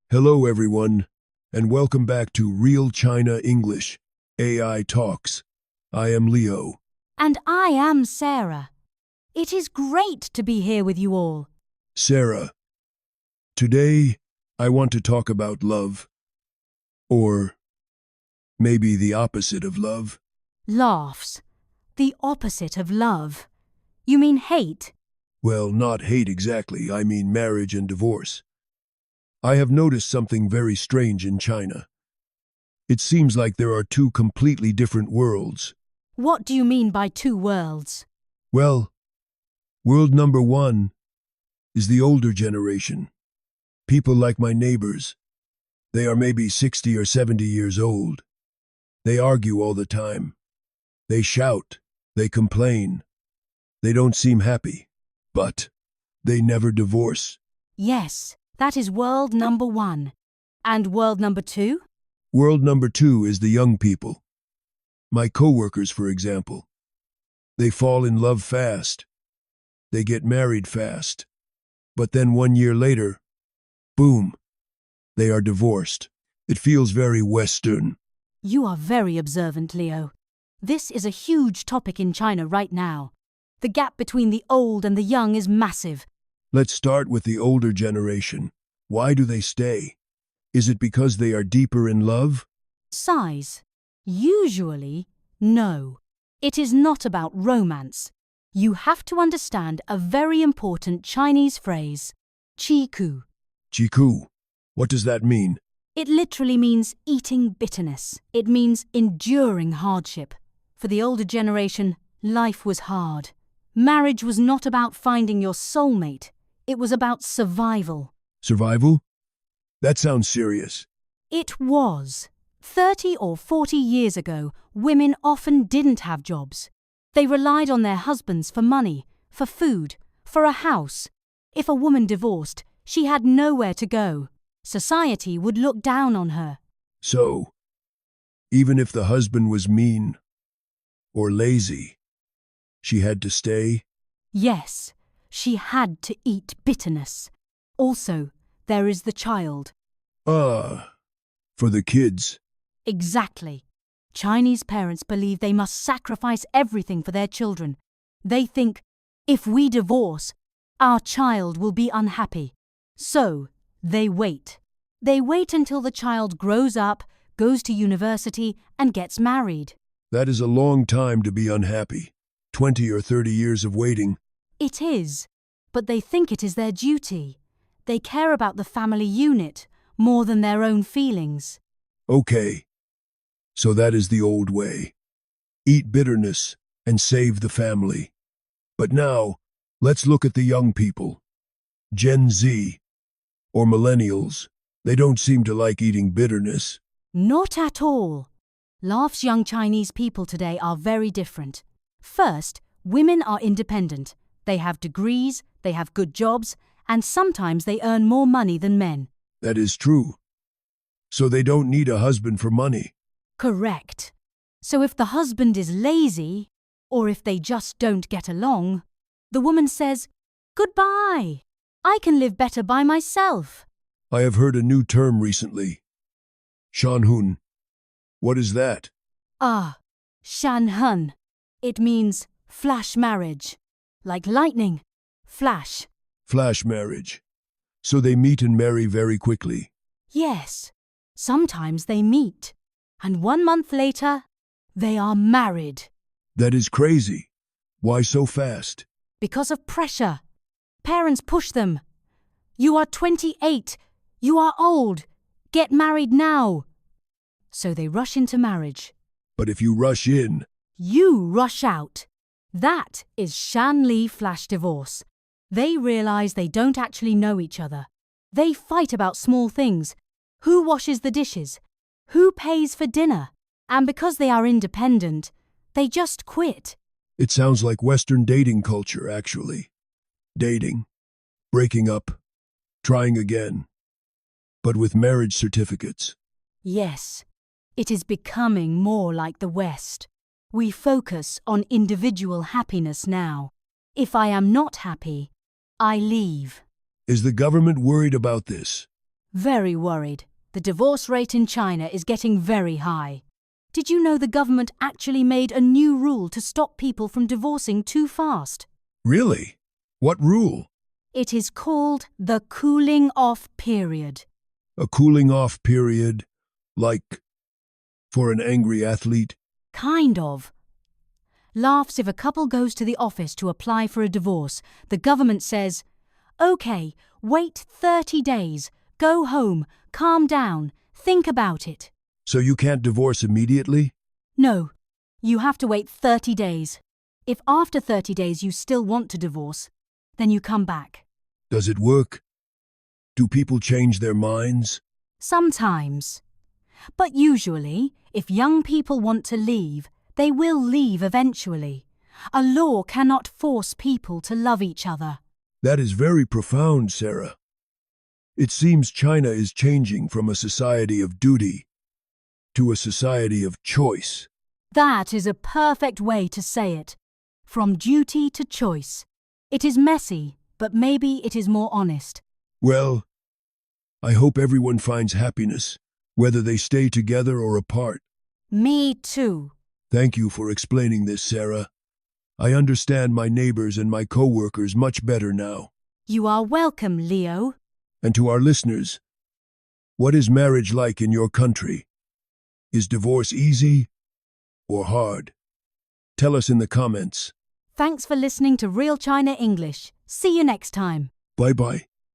Hello, everyone, and welcome back to Real China English AI Talks. I am Leo. And I am Sarah. It is great to be here with you all. Sarah, today I want to talk about love. Or maybe the opposite of love. Laughs. The opposite of love. You mean hate? Well, not hate exactly, I mean marriage and divorce. I have noticed something very strange in China. It seems like there are two completely different worlds. What do you mean by two worlds? Well, world number one is the older generation. People like my neighbors. They are maybe 60 or 70 years old. They argue all the time. They shout. They complain. They don't seem happy. But they never divorce. Yes, that is world number one. And world number two? World number two is the young people. My coworkers, for example. They fall in love fast. They get married fast. But then 1 year later, boom, they are divorced. It feels very Western. You are very observant, Leo. This is a huge topic in China right now. The gap between the old and the young is massive. Let's start with the older generation. Why do they stay? Is it because they are deeper in love? Size. Usually, no. It is not about romance. You have to understand a very important Chinese phrase, qi ku. Jiku. What does that mean? It literally means eating bitterness. It means enduring hardship. For the older generation, life was hard. Marriage was not about finding your soulmate. It was about survival. Survival? That sounds serious. It was. 30 or 40 years ago, women often didn't have jobs. They relied on their husbands for money, for food, for a house. If a woman divorced, she had nowhere to go. Society would look down on her. So, even if the husband was mean or lazy, she had to stay? Yes, she had to eat bitterness. Also, there is the child. For the kids. Exactly. Chinese parents believe they must sacrifice everything for their children. They think, if we divorce, our child will be unhappy. So, they wait. They wait until the child grows up, goes to university, and gets married. That is a long time to be unhappy. 20 or 30 years of waiting. It is, but they think it is their duty. They care about the family unit more than their own feelings. Okay. So that is the old way. Eat bitterness and save the family. But now, let's look at the young people. Gen Z or millennials. They don't seem to like eating bitterness. Not at all. Laugh's young Chinese people today are very different. First, women are independent. They have degrees, they have good jobs, and sometimes they earn more money than men. That is true. So they don't need a husband for money. Correct. So if the husband is lazy, or if they just don't get along, the woman says, "Goodbye. I can live better by myself." I have heard a new term recently. Shanhun. What is that? Shanhun. It means flash marriage. Like lightning. Flash. Flash marriage. So they meet and marry very quickly. Yes. Sometimes they meet. And 1 month later, they are married. That is crazy. Why so fast? Because of pressure. Parents push them. You are 28. You are old. Get married now. So they rush into marriage. But if you rush in, You rush out. That is Shanli flash divorce. They realize they don't actually know each other. They fight about small things. Who washes the dishes? Who pays for dinner? And because they are independent, they just quit. it sounds like Western dating culture, actually. Dating, breaking up, trying again. But with marriage certificates. Yes, it is becoming more like the West. We focus on individual happiness now. If I am not happy, I leave. Is the government worried about this? Very worried. The divorce rate in China is getting very high. Did you know the government actually made a new rule to stop people from divorcing too fast? Really? What rule? It is called the cooling off period. A cooling off period? Like for an angry athlete? Kind of. Laughs if a couple goes to the office to apply for a divorce. The government says, "Okay, wait 30 days. Go home, calm down, think about it." So you can't divorce immediately? No, you have to wait 30 days. If after 30 days you still want to divorce, then you come back. Does it work? Do people change their minds? Sometimes. But usually, if young people want to leave, they will leave eventually. A law cannot force people to love each other. That is very profound, Sarah. It seems China is changing from a society of duty to a society of choice. That is a perfect way to say it. From duty to choice. It is messy, but maybe it is more honest. Well, I hope everyone finds happiness, whether they stay together or apart. Me too. Thank you for explaining this, Sarah. I understand my neighbors and my co-workers much better now. You are welcome, Leo. And to our listeners, what is marriage like in your country? Is divorce easy or hard? Tell us in the comments. Thanks for listening to Real China English. See you next time. Bye-bye.